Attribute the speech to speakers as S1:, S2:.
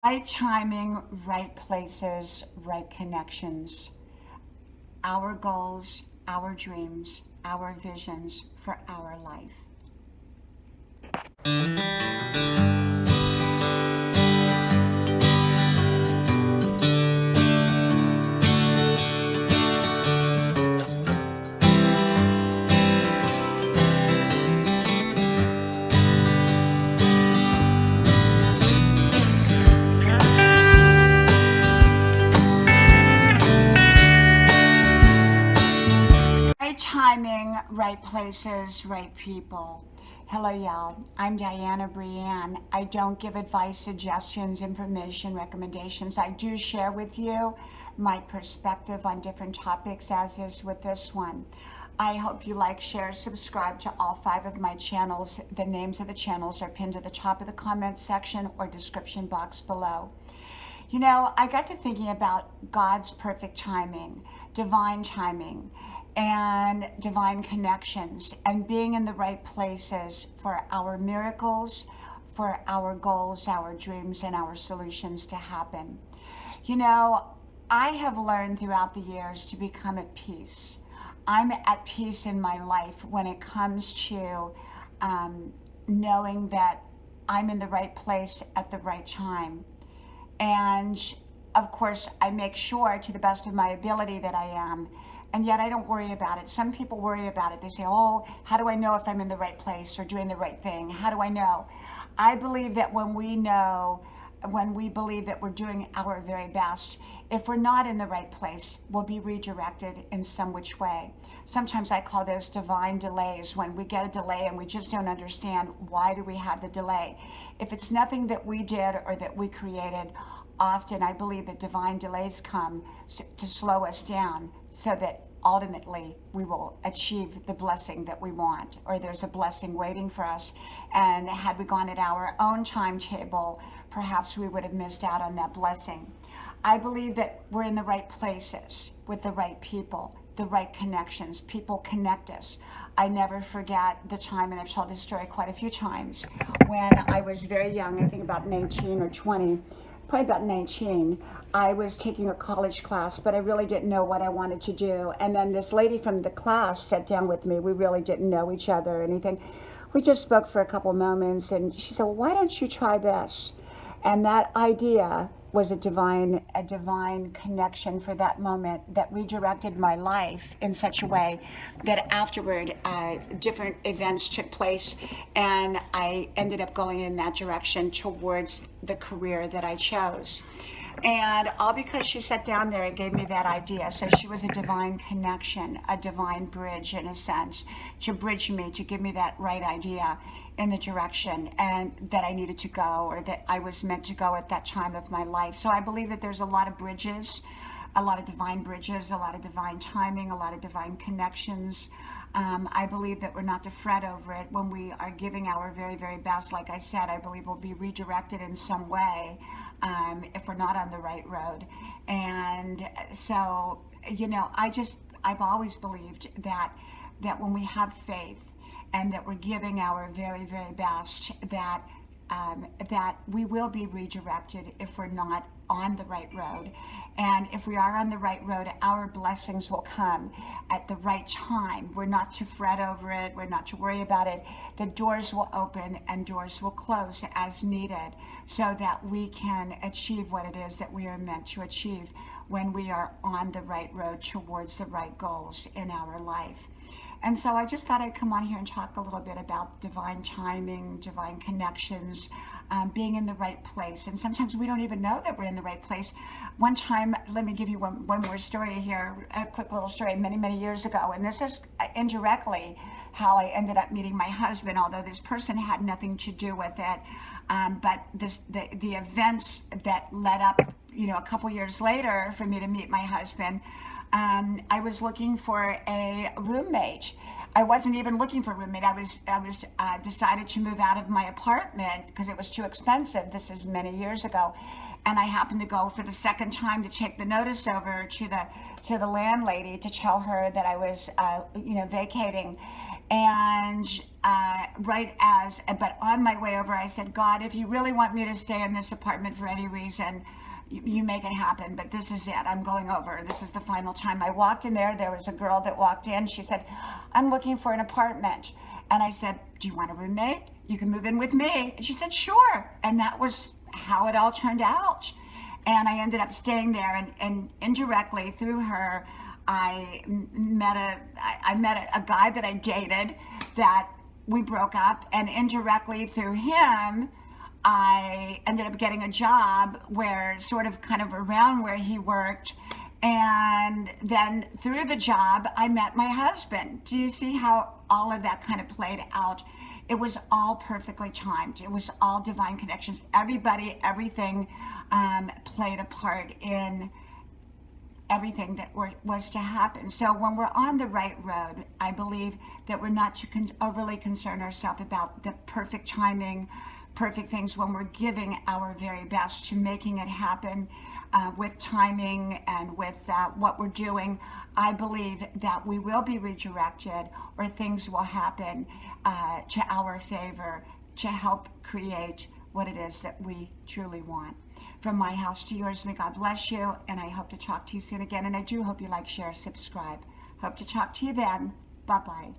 S1: Right timing, right places, right connections. Our goals, our dreams, our visions for our life. Right timing, right places, right people. Hello, y'all. I'm Dianna Brianne. I don't give advice, suggestions, information, recommendations. I do share with you my perspective on different topics, as is with this one. I hope you like, share, subscribe to all 5 of my channels. The names of the channels are pinned to the top of the comment section or description box below. You know, I got to thinking about God's perfect timing, and divine connections, and being in the right places for our miracles, for our goals, our dreams, and our solutions to happen. You know, I have learned throughout the years to become at peace. I'm at peace in my life when it comes to knowing that I'm in the right place at the right time. And of course, I make sure to the best of my ability that I am. And yet I don't worry about it. Some people worry about it. They say, oh, how do I know if I'm in the right place or doing the right thing? How do I know? I believe that when we know, when we believe that we're doing our very best, if we're not in the right place, we'll be redirected in some which way. Sometimes I call those divine delays, when we get a delay and we just don't understand why do we have the delay. If it's nothing that we did or that we created, often I believe that divine delays come to slow us down so that ultimately we will achieve the blessing that we want, or there's a blessing waiting for us. And had we gone at our own timetable, perhaps we would have missed out on that blessing. I believe that we're in the right places with the right people, the right connections. People connect us. I never forget the time, and I've told this story quite a few times, when I was very young, I think about 19 or 20, probably about 19, I was taking a college class, but I really didn't know what I wanted to do. And then this lady from the class sat down with me. We really didn't know each other or anything. We just spoke for a couple moments, and she said, well, why don't you try this? And that idea was a divine connection for that moment that redirected my life in such a way that afterward different events took place, and I ended up going in that direction towards the career that I chose. And all because she sat down there and gave me that idea. So she was a divine connection, a divine bridge in a sense, to bridge me, to give me that right idea in the direction and that I needed to go, or that I was meant to go at that time of my life. So I believe that there's a lot of bridges, a lot of divine bridges, a lot of divine timing, a lot of divine connections. I believe that we're not to fret over it when we are giving our very, very best. Like I said, I believe we'll be redirected in some way if we're not on the right road. And so, you know, I've always believed that when we have faith and that we're giving our very, very best, that we will be redirected if we're not on the right road. And if we are on the right road, our blessings will come at the right time. We're not to fret over it. We're not to worry about it. The doors will open and doors will close as needed, so that we can achieve what it is that we are meant to achieve when we are on the right road towards the right goals in our life. And so I just thought I'd come on here and talk a little bit about divine timing, divine connections, being in the right place. And sometimes we don't even know that we're in the right place. One time, let me give you one more story here, a quick little story, many, many years ago. And this is indirectly how I ended up meeting my husband, although this person had nothing to do with it. But the events that led up, you know, a couple years later for me to meet my husband, I was looking for a roommate. I wasn't even looking for a roommate. I was decided to move out of my apartment because it was too expensive. This is many years ago, and I happened to go for the second time to take the notice over to the landlady to tell her that I was, vacating. And but on my way over, I said, God, if you really want me to stay in this apartment for any reason, you make it happen, but this is it. I'm going over. This is the final time. I walked in there. There was a girl that walked in. She said, I'm looking for an apartment. And I said, do you want a roommate? You can move in with me. And she said, sure. And that was how it all turned out. And I ended up staying there, and indirectly through her, I met a guy that I dated that we broke up, and indirectly through him, I ended up getting a job where sort of kind of around where he worked. And then through the job, I met my husband. Do you see how all of that kind of played out? It was all perfectly timed. It was all divine connections. Everybody, everything played a part in everything that was to happen. So when we're on the right road, I believe that we're not to overly concern ourselves about the perfect timing, perfect things, when we're giving our very best to making it happen with timing and with what we're doing. I believe that we will be redirected, or things will happen to our favor to help create what it is that we truly want. From my house to yours, may God bless you, and I hope to talk to you soon again. And I do hope you like, share, subscribe. Hope to talk to you then. Bye-bye.